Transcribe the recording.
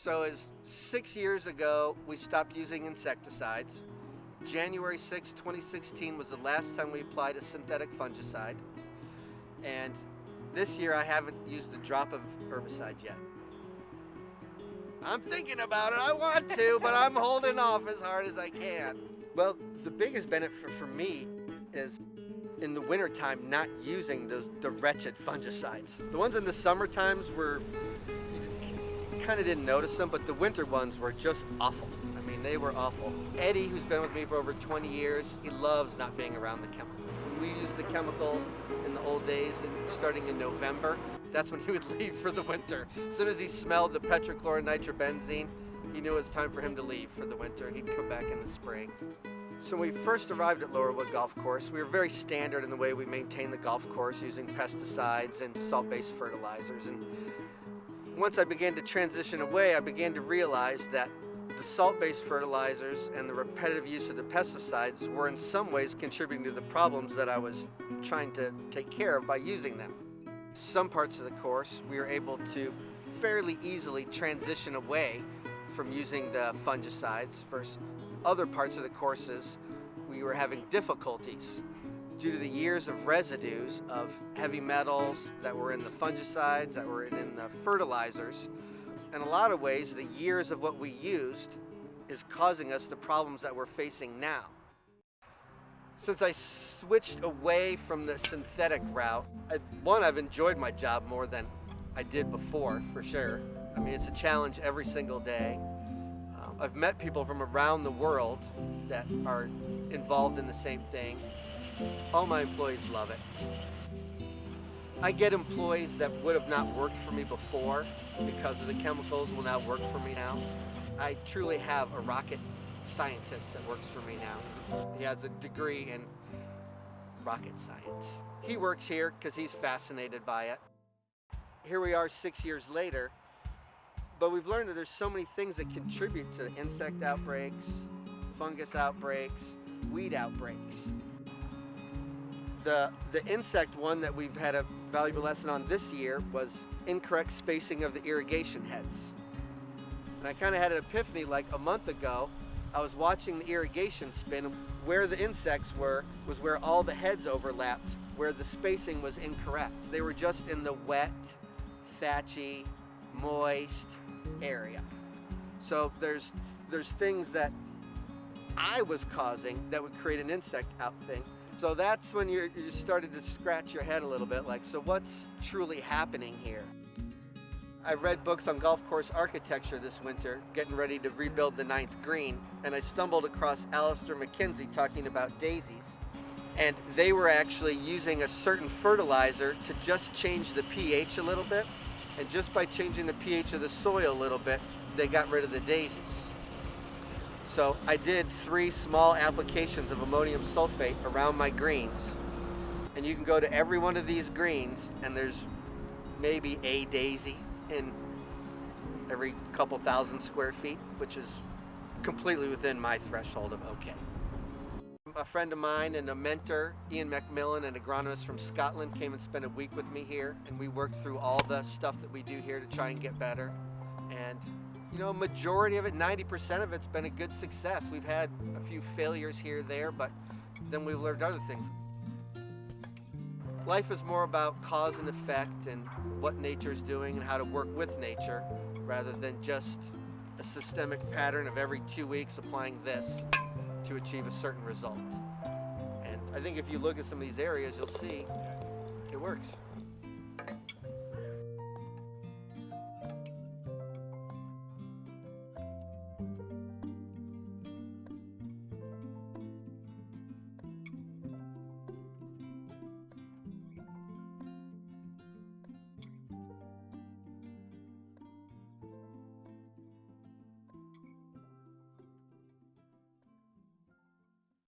So as 6 years ago, we stopped using insecticides. January 6, 2016 was the last time we applied a synthetic fungicide. And this year I haven't used a drop of herbicide yet. I'm thinking about it, I want to, but I'm holding off as hard as I can. Well, the biggest benefit for me is in the wintertime not using the wretched fungicides. The ones in the summer times were, you kind of didn't notice them, but the winter ones were just awful. I mean, they were awful. Eddie, who's been with me for over 20 years, he loves not being around the chemical. We used the chemical in the old days, and starting in November, that's when he would leave for the winter. As soon as he smelled the petrochloronitrobenzene, he knew it was time for him to leave for the winter, and he'd come back in the spring. So when we first arrived at Lowerwood Golf Course, we were very standard in the way we maintained the golf course, using pesticides and salt-based fertilizers. And once I began to transition away, I began to realize that the salt-based fertilizers and the repetitive use of the pesticides were in some ways contributing to the problems that I was trying to take care of by using them. Some parts of the course, we were able to fairly easily transition away from using the fungicides. Versus other parts of the courses, we were having difficulties due to the years of residues of heavy metals that were in the fungicides, that were in the fertilizers. In a lot of ways, the years of what we used is causing us the problems that we're facing now. Since I switched away from the synthetic route, I've enjoyed my job more than I did before, for sure. I mean, it's a challenge every single day. I've met people from around the world that are involved in the same thing. All my employees love it. I get employees that would have not worked for me before because of the chemicals will now work for me now. I truly have a rocket scientist that works for me now. He has a degree in rocket science. He works here because he's fascinated by it. Here we are 6 years later, but we've learned that there's so many things that contribute to insect outbreaks, fungus outbreaks, weed outbreaks. The insect one that we've had a valuable lesson on this year was incorrect spacing of the irrigation heads. And I kind of had an epiphany like a month ago. I was watching the irrigation spin, and where the insects were was where all the heads overlapped, where the spacing was incorrect. They were just in the wet, thatchy, moist area. So there's things that I was causing that would create an insect out thing. So that's when you started to scratch your head a little bit, like, so what's truly happening here? I read books on golf course architecture this winter, getting ready to rebuild the 9th green, and I stumbled across Alistair McKenzie talking about daisies. And they were actually using a certain fertilizer to just change the pH a little bit, and just by changing the pH of the soil a little bit, they got rid of the daisies. So I did 3 small applications of ammonium sulfate around my greens, and you can go to every one of these greens and there's maybe a daisy in every couple thousand square feet, which is completely within my threshold of okay. A friend of mine and a mentor, Ian McMillan, an agronomist from Scotland, came and spent a week with me here, and we worked through all the stuff that we do here to try and get better. And you know, majority of it, 90% of it's been a good success. We've had a few failures here or there, but then we've learned other things. Life is more about cause and effect and what nature's doing and how to work with nature, rather than just a systemic pattern of every 2 weeks applying this to achieve a certain result. And I think if you look at some of these areas, you'll see it works.